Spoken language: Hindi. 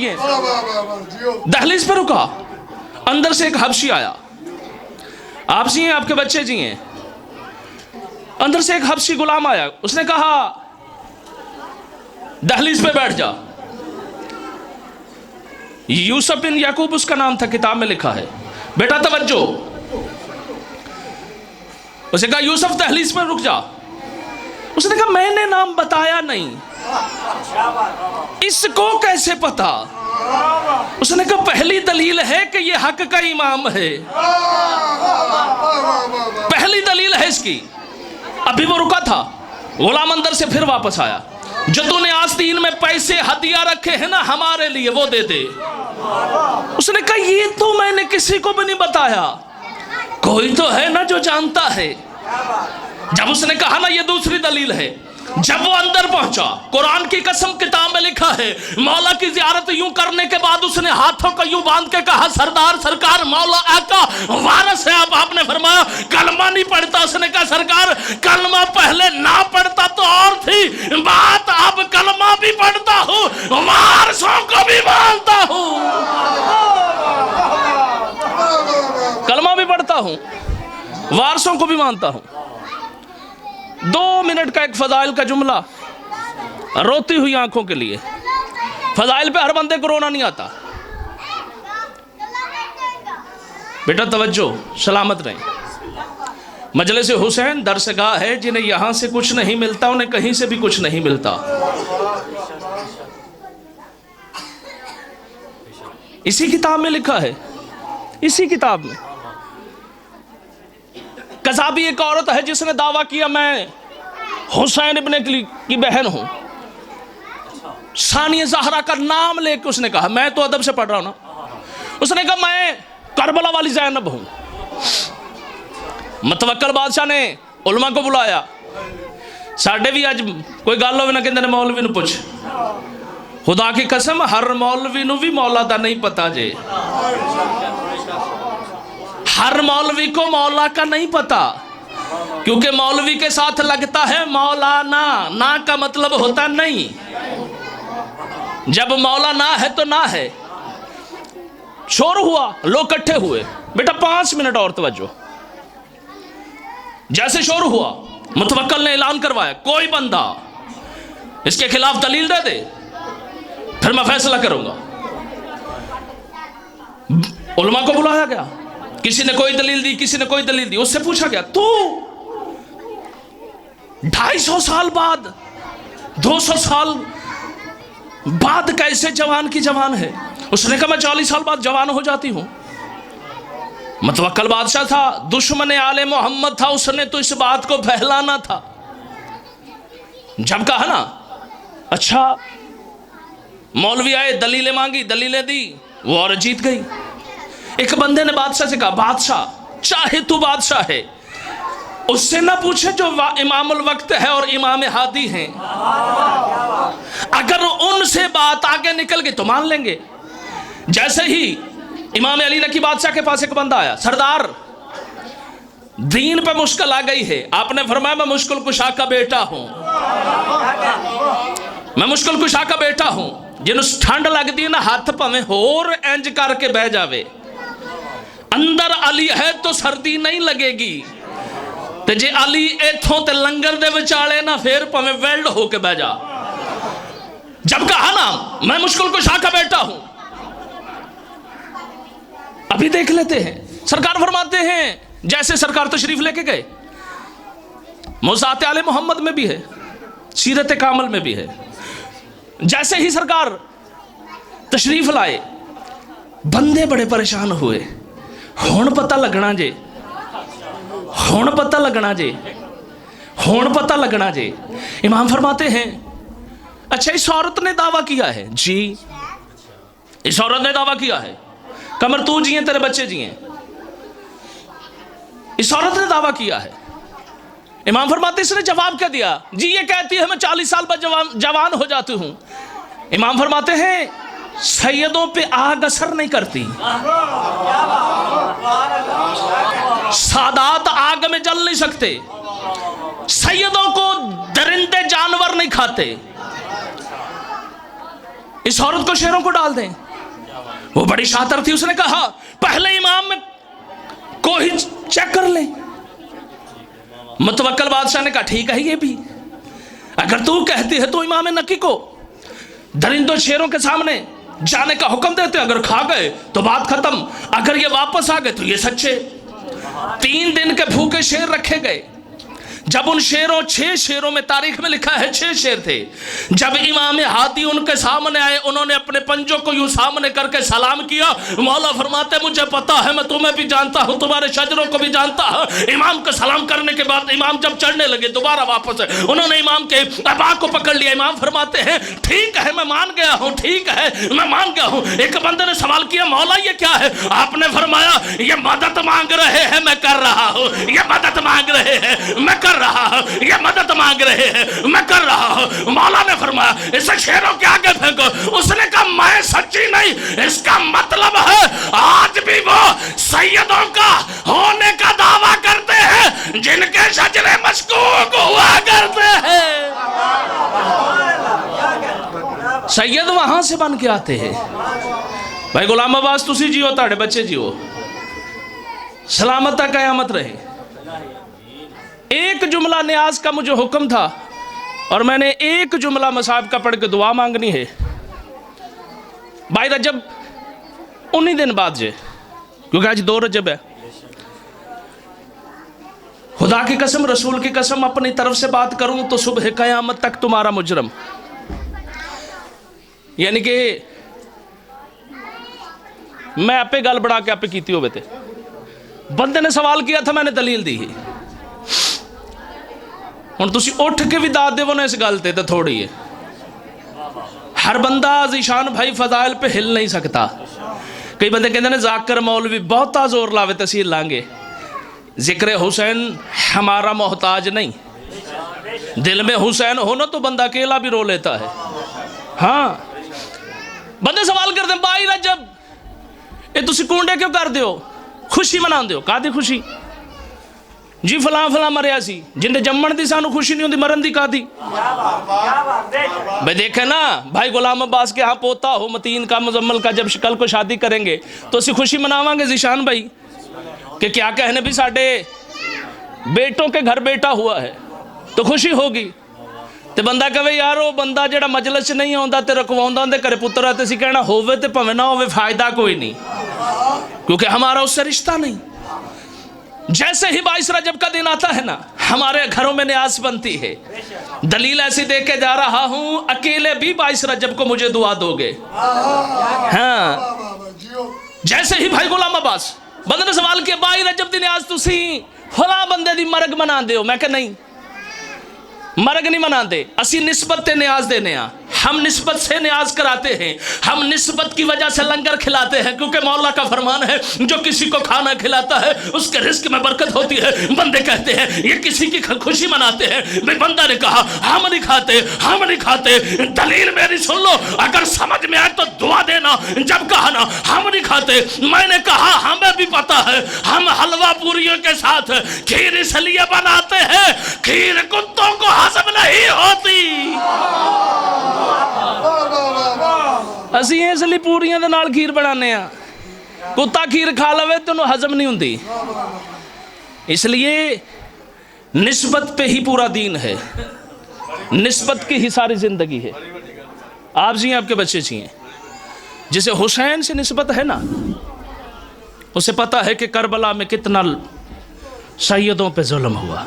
जिए। दहलीज पे रुका, अंदर से एक हबशी आया, आप जिए, आपके बच्चे जिए। अंदर से एक हबशी गुलाम आया, उसने कहा दहलीज पे बैठ जा। यूसुफ बिन याकूब उसका नाम था, किताब में लिखा है। बेटा तवज्जो, उसे कहा यूसुफ दहलीज पर रुक जा। उसने कहा मैंने नाम बताया नहीं, इसको कैसे पता? उसने कहा पहली दलील है कि ये हक का इमाम है, पहली दलील है इसकी। अभी वो रुका था, गुलाम अंदर से फिर वापस आया, जो तूने आस्तीन में पैसे हदिया रखे हैं ना हमारे लिए, वो दे दे। उसने कहा ये तो मैंने किसी को भी नहीं बताया, कोई तो है ना जो जानता है। जब उसने कहा ना ये दूसरी दलील है, जब वो अंदर पहुंचा, कुरान की कसम किताब में लिखा है, मौला की जियारत यूं करने के बाद उसने हाथों को यूं बांध के कहा सरदार सरकार मौला आका वारस है। अब आपने फरमाया कलमा नहीं पढ़ता। उसने कहा सरकार कलमा पहले ना पढ़ता तो और थी बात, अब कलमा भी पढ़ता हूं, वारसों को भी मानता हूं, कलमा भी पढ़ता हूं, वारसों को भी मानता हूं। 2 मिनट का एक फजाइल का जुमला, रोती हुई आंखों के लिए। फजाइल पे हर बंदे को रोना नहीं आता। बेटा तवज्जो, सलामत रहें। मजलिस हुसैन दरसगाह है, जिन्हें यहां से कुछ नहीं मिलता उन्हें कहीं से भी कुछ नहीं मिलता। इसी किताब में लिखा है, इसी किताब में। कज़ाबी एक औरत है जिसने दावा किया मैं हुसैन इब्ने की बहन हूं। सानिया ज़हरा का नाम लेके उसने कहा, मैं तो अदब से पढ़ रहा हूं ना, उसने कहा मैं करबला वाली ज़ैनब हूं। मतवक्कल बादशाह ने उलमा को बुलाया, साढ़े भी अज कोई गल होवे ना कहंदे ने मौलवी नूं पुछ। खुदा की कसम हर मौलवी नूं भी मौला दा नहीं पता जे, हर मौलवी को मौला का नहीं पता, क्योंकि मौलवी के साथ लगता है मौलाना, ना का मतलब होता नहीं। जब मौला ना है तो ना है। शोर हुआ, लोग इकट्ठे हुए। बेटा 5 मिनट और तवज्जो। जैसे शोर हुआ, मुतवक्किल ने ऐलान करवाया कोई बंदा इसके खिलाफ दलील दे दे, फिर मैं फैसला करूंगा। उलमा को बुलाया गया, किसी ने कोई दलील दी, किसी ने कोई दलील दी। उससे पूछा गया तू 250 साल बाद, 200 साल बाद कैसे जवान की जवान है? उसने कहा मैं 40 साल बाद जवान हो जाती हूं। मतवक्कल बादशाह था, दुश्मन आले मोहम्मद था, उसने तो इस बात को फैलाना था। जब कहा ना अच्छा, मौलवी आए, दलीलें मांगी, दलीलें दी, वो और जीत गई। एक बंदे ने बादशाह से कहा बादशाह चाहे तू बादशाह है, उससे ना पूछे जो इमामुल वक्त है और इमाम हादी हैं, अगर उनसे बात आगे निकल गई तो मान लेंगे। जैसे ही इमाम अली नकी बादशाह के पास एक बंदा आया, सरदार दीन पे मुश्किल आ गई है। आपने फरमाया मैं मुश्किल कुशा का बेटा हूं, मैं मुश्किल कुशा का बेटा हूं। जिन्हों ठंड लगती है ना हाथ भावे होर इंज करके बह जावे, अंदर अली है तो सर्दी नहीं लगेगी, ते जे अली इथों ते लंगर दे विचाले ना फिर भावे वेल्ड होके बह जा। जब कहा ना मैं मुश्किल कुशा का बेटा हूं, अभी देख लेते हैं। सरकार फरमाते हैं जैसे सरकार तशरीफ लेके गए, मौज़ात आले मोहम्मद में भी है, सीरत कामल में भी है। जैसे ही सरकार तशरीफ लाए, बंदे बड़े परेशान हुए। हुण पता लगना जे, हुण पता लगना जे, हुण पता लगना जे। इमाम फरमाते हैं अच्छा इस औरत ने दावा किया है, जी इस औरत ने दावा किया है, कमर तू जिए तेरे बच्चे जिए, इस औरत ने दावा किया है। इमाम फरमाते इसने जवाब क्या दिया, जी ये कहती है मैं 40 साल बाद जवान हो जाती हूं। इमाम फरमाते हैं सैयदों पे आग असर नहीं करती, सादात आग में जल नहीं सकते, सैयदों को दरिंदे जानवर नहीं खाते। इस औरत को शेरों को डाल दें। वो बड़ी शातिर थी, उसने कहा पहले इमाम में को ही चेक कर ले। मुतवक्किल बादशाह ने कहा ठीक है ये भी, अगर तू कहती है तो इमाम नकी को दरिंदों शेरों के सामने जाने का हुक्म देते, अगर खा गए तो बात खत्म, अगर ये वापस आ गए तो ये सच्चे। 3 दिन के भूखे शेर रखे गए। जब उन शेरों 6 शेरों में तारीख में लिखा है 6 शेर थे, जब इमाम हाथी उनके सामने आए, उन्होंने अपने पंजों को यूं सामने करके सलाम किया। मौला फरमाते मुझे पता है, मैं तुम्हें भी जानता हूं, तुम्हारे शजरों को भी जानता हूं। इमाम का सलाम करने के बाद इमाम जब चढ़ने लगे दोबारा वापस उन्होंने इमाम के अबा को पकड़ लिया। इमाम फरमाते हैं ठीक है मैं मान गया हूं, ठीक है मैं मान गया हूं। एक बंदे ने सवाल किया मौला ये क्या है? आपने फरमाया ये मदद मांग रहे हैं, मैं कर रहा हूं। ये मदद मांग रहे हैं, मैं कर रहा हूं। ये मदद मांग रहे हैं, मैं कर रहा हूं। मौला ने फरमाया इसे शेरों के आगे फेंको। उसने कहा मैं सच्ची नहीं, इसका मतलब है आज भी वो सैयदों का होने का दावा करते हैं जिनके शजरे मशकूक हुआ करते हैं। सैयद वहां से बन के आते हैं। भाई गुलाम अब्बास तुसी जियो, ताड़े बच्चे जियो, सलामत कयामत रहे। एक जुमला न्याज का मुझे हुक्म था और मैंने एक जुमला मसाहब का पढ़ के दुआ मांगनी है। भाई रजब 19 दिन बाद जे, क्योंकि आज 2 रजब है। खुदा की कसम रसूल की कसम अपनी तरफ से बात करूं तो सुबह कयामत तक तुम्हारा मुजरम, यानी कि मैं आपे गल बढ़ा के आपे कीती होवे ते। बंदे ने सवाल किया था, मैंने दलील दी है। हुण तुसी उठ के भी दाद देवो ना इस गल ते तो थोड़ी है। हर बंदा ज़ीशान भाई फजाइल पे हिल नहीं सकता। कई बंदे कहते हैं जाकिर मौलवी बहुता जोर लावे तसीर लांगे। जिक्र हुसैन हमारा मोहताज नहीं, दिल में हुसैन हो ना तो बंदा अकेला भी रो लेता है। हाँ बंदे सवाल करते हैं भाई रजब ये तुसी कूंडे क्यों कर दो, खुशी मना दो? कादी खुशी जी? फलां फलां मरिया सी, जिंदे जम्मण दी सानू खुशी नहीं होंदी, मरन दी कादी? भाई देखे ना भाई गुलाम अब्बास के यहाँ पोता हो मतीन का मुजम्मल का, जब कल को शादी करेंगे तो असी खुशी मनावांगे ज़ीशान भाई कि क्या कहने भी साडे बेटों के घर बेटा हुआ है तो खुशी होगी। तो बंदा कहे यार वो बंदा जेड़ा मजलिस च नहीं आउंदा ते रखवाउंदा उहदे घरे पुत्तर है, तो असीं कहना होवे ते भावें ना होवे फायदा कोई नहीं, क्योंकि हमारा उससे रिश्ता नहीं। जैसे ही 22 रजब का दिन आता है ना, हमारे घरों में न्याज बनती है। दलील ऐसी दे के जा रहा हूं, अकेले भी 22 रजब को मुझे दुआ दोगे। हाँ जैसे ही भाई गुलाम अब्बास बंदे ने सवाल किया 22 रजब दी न्याज तुसी फला बंदे दी मरग मना दे हो? मैं कहा नहीं, मरग नहीं मनाते, असी निस्बत ते न्याज देने आ। हम निस्बत से न्याज कराते हैं, हम निस्बत की वजह से लंगर खिलाते हैं, क्योंकि मौला का फरमान है जो किसी को खाना खिलाता है उसके रिस्क में बरकत होती है। बंदे कहते हैं ये किसी की खुशी मनाते हैं। भाई बंदा ने कहा हम नहीं खाते, हम नहीं खाते। दलील मेरी सुन लो, अगर समझ में आए तो दुआ देना। जब कहा ना हम नहीं खाते, मैंने कहा हमें भी पता है हम हलवा पूरियों के साथ खीर इसलिए बनाते हैं, खीर कुत्तों को हजम नहीं होती। असी इसलिए पूरियां दे नाल खीर बनाने आ, कुत्ता खीर खा लवे तो उन्हें हजम नहीं होती। इसलिए निस्बत पे ही पूरा दीन है, निस्बत की ही सारी जिंदगी है। आप जी आपके बच्चे चाहिए, जिसे हुसैन से निस्बत है ना, उसे पता है कि करबला में कितना सैयदों पे जुल्म हुआ।